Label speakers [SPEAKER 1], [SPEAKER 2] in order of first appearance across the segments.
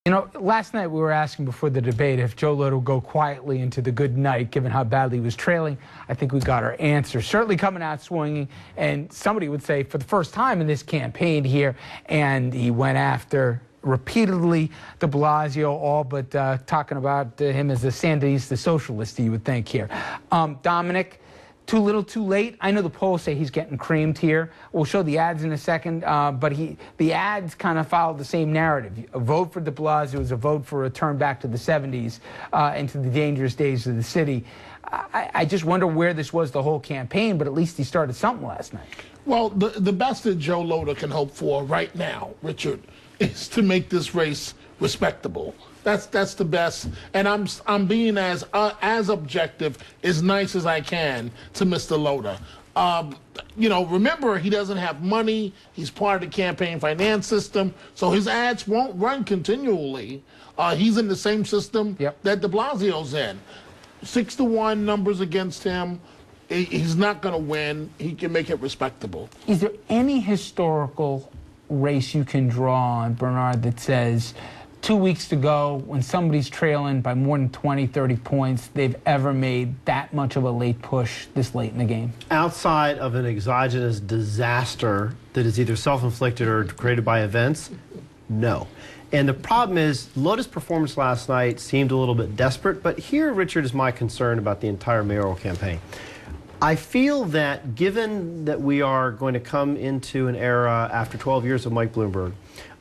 [SPEAKER 1] You know, last night we were asking before the debate if Joe Lhota would go quietly into the good night, given how badly he was trailing. I think we got our answer. Certainly coming out swinging, and somebody would say for the first time in this campaign here, and he went after repeatedly de Blasio, all but talking about him as a Sandinista socialist, you would think here. Dominic, too little, too late. I know the polls say he's getting creamed here. We'll show the ads in a second, but the ads kind of follow the same narrative. A vote for de Blasio is a vote for a turn back to the 70s and to the dangerous days of the city. I just wonder where this was the whole campaign, but at least he started something last night.
[SPEAKER 2] Well, the best that Joe Lhota can hope for right now, Richard, is to make this race respectable. That's the best, and I'm being as objective, as nice as I can to Mr. Lhota. You know, remember, he doesn't have money. He's part of the campaign finance system, so his ads won't run continually. He's in the same system that de Blasio's in. 6-to-1 numbers against him. He's not going to win. He can make it respectable.
[SPEAKER 1] Is there any historical race you can draw on, Bernard, that says 2 weeks to go, when somebody's trailing by more than 20, 30 points, they've ever made that much of a late push this late in the game?
[SPEAKER 3] Outside of an exogenous disaster that is either self-inflicted or created by events, no. And the problem is, Lhota's performance last night seemed a little bit desperate, but here, Richard, is my concern about the entire mayoral campaign. I feel that given that we are going to come into an era after 12 years of Mike Bloomberg,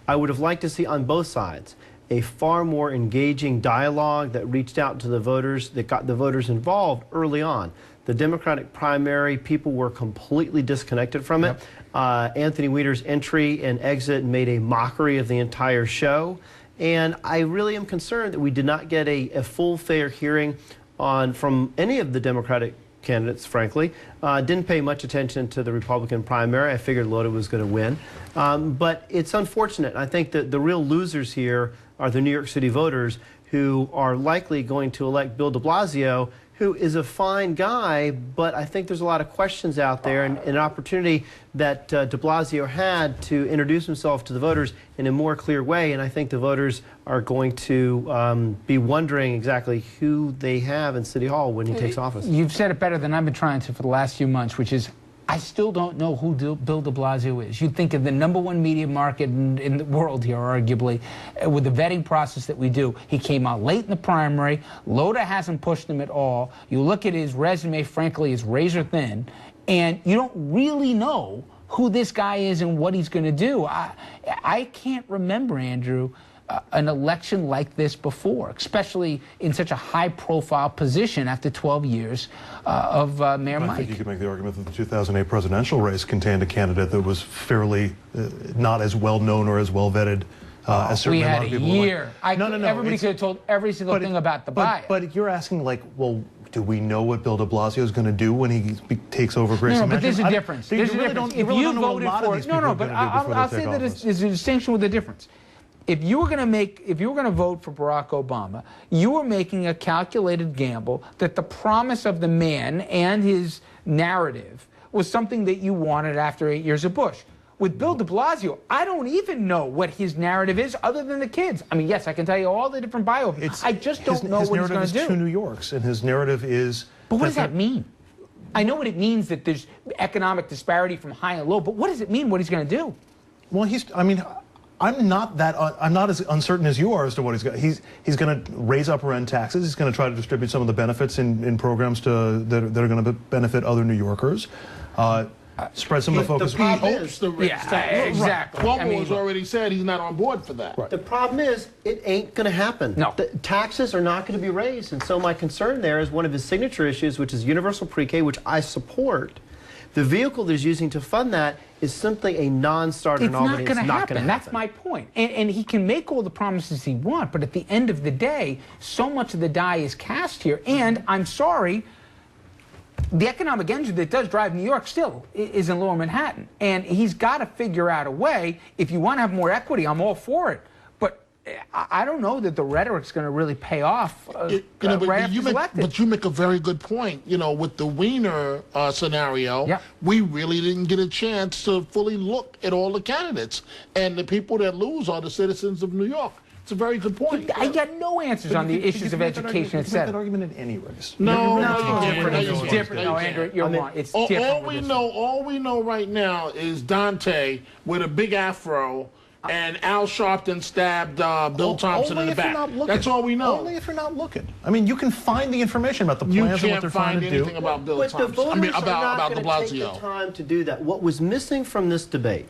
[SPEAKER 3] I would have liked to see on both sides a far more engaging dialogue that reached out to the voters, that got the voters involved early on. The Democratic primary, people were completely disconnected from it. Anthony Weiner's entry and exit made a mockery of the entire show. And I really am concerned that we did not get a full, fair hearing from any of the Democratic candidates, frankly. Didn't pay much attention to the Republican primary. I figured Lhota was going to win. But it's unfortunate. I think that the real losers here are the New York City voters, who are likely going to elect Bill de Blasio, who is a fine guy, but I think there's a lot of questions out there, and an opportunity that de Blasio had to introduce himself to the voters in a more clear way, and I think the voters are going to be wondering exactly who they have in City Hall when he takes office.
[SPEAKER 1] You've said it better than I've been trying to for the last few months, which is, I still don't know who Bill de Blasio is. You'd think of the #1 media market in the world here, arguably, with the vetting process that we do. He came out late in the primary. Lhota hasn't pushed him at all. You look at his resume, frankly, it's razor thin, and you don't really know who this guy is and what he's going to do. I can't remember, Andrew, an election like this before, especially in such a high-profile position after 12 years of Mayor Mike.
[SPEAKER 4] I think you could make the argument that the 2008 presidential race contained a candidate that was fairly not as well-known or as well-vetted as certainly a lot of people.
[SPEAKER 1] We had a year.
[SPEAKER 4] No.
[SPEAKER 1] Everybody could have told every single thing about the bias.
[SPEAKER 4] But you're asking, like, well, do we know what Bill de Blasio is going to do when he takes over Grayson
[SPEAKER 1] No, but
[SPEAKER 4] Mansion?
[SPEAKER 1] there's a difference. There's a difference. If you voted for it, no, but I'll say that there's a distinction with a difference. If you were going to vote for Barack Obama, you were making a calculated gamble that the promise of the man and his narrative was something that you wanted after 8 years of Bush. With Bill de Blasio, I don't even know what his narrative is other than the kids. I mean, yes, I can tell you all the different biopics. I just don't know what he's going to do.
[SPEAKER 4] His narrative is 2 New Yorks, and his narrative is...
[SPEAKER 1] But what does that mean? I know what it means, that there's economic disparity from high and low, but what does it mean what he's going to do?
[SPEAKER 4] Well, I'm not as uncertain as you are as to what he's got. He's going to raise upper end taxes. He's going to try to distribute some of the benefits in programs that are going to benefit other New Yorkers. Spread some of the focus.
[SPEAKER 2] He hopes the race.
[SPEAKER 1] Exactly.
[SPEAKER 2] Cuomo has already said he's not on board for that.
[SPEAKER 3] Right. The problem is, it ain't going to happen.
[SPEAKER 1] No.
[SPEAKER 3] The taxes are not going to be raised, and so my concern there is one of his signature issues, which is universal pre-K, which I support. The vehicle that he's using to fund that is simply a non-starter nominee.
[SPEAKER 1] It's not going to happen. That's my point. And he can make all the promises he wants, but at the end of the day, so much of the die is cast here. And I'm sorry, the economic engine that does drive New York still is in Lower Manhattan. And he's got to figure out a way. If you want to have more equity, I'm all for it. But I don't know that the rhetoric's going to really pay off right after he's elected.
[SPEAKER 2] But you make a very good point. You know, with the Weiner scenario, we really didn't get a chance to fully look at all the candidates. And the people that lose are the citizens of New York. It's a very good point.
[SPEAKER 1] I got no answers on the issues of education,
[SPEAKER 4] et cetera. You can make that
[SPEAKER 1] etc.
[SPEAKER 4] argument in any race.
[SPEAKER 2] No,
[SPEAKER 1] It's different. No, Andrew, you're wrong. It's different.
[SPEAKER 2] All we know right now is Dante with a big afro, and Al Sharpton stabbed Bill Thompson in the back. That's all we know.
[SPEAKER 4] Only if you're not looking. I mean, you can find the information about the plans and what they're trying to do.
[SPEAKER 2] You can't find anything about Bill Thompson. I mean, about de Blasio.
[SPEAKER 3] Take the time to do that. What was missing from this debate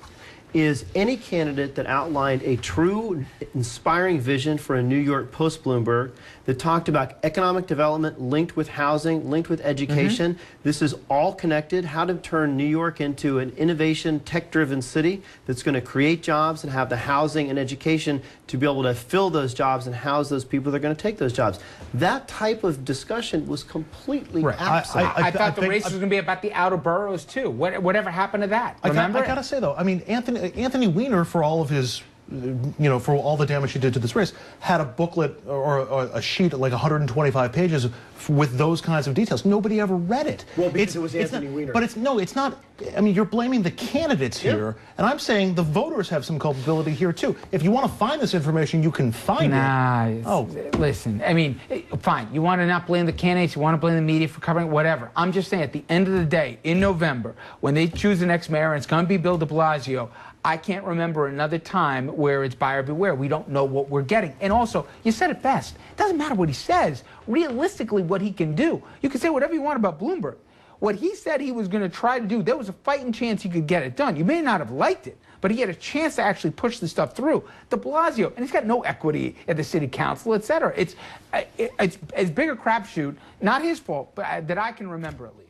[SPEAKER 3] is any candidate that outlined a true, inspiring vision for a New York post-Bloomberg that talked about economic development linked with housing, linked with education. This is all connected. How to turn New York into an innovation, tech-driven city that's going to create jobs and have the housing and education to be able to fill those jobs and house those people that are going to take those jobs. That type of discussion was completely absent.
[SPEAKER 1] I thought the race was going to be about the outer boroughs, too. Whatever happened to that? Remember?
[SPEAKER 4] I got to say, though, I mean, Anthony Weiner, for all of his, for all the damage he did to this race, had a booklet or a sheet like 125 pages with those kinds of details. Nobody ever read it.
[SPEAKER 3] Well, because it was Anthony Weiner.
[SPEAKER 4] But it's not. I mean, you're blaming the candidates here, and I'm saying the voters have some culpability here too. If you want to find this information, you can find it.
[SPEAKER 1] Listen. I mean, fine. You want to not blame the candidates. You want to blame the media for covering it, whatever. I'm just saying, at the end of the day, in November, when they choose the next mayor, and it's going to be Bill de Blasio, I can't remember another time where it's buyer beware. We don't know what we're getting. And also, you said it best. It doesn't matter what he says. Realistically, what he can do. You can say whatever you want about Bloomberg. What he said he was going to try to do, there was a fighting chance he could get it done. You may not have liked it, but he had a chance to actually push the stuff through. De Blasio, and he's got no equity at the city council, et cetera. It's as big a crapshoot, not his fault, but that I can remember at least.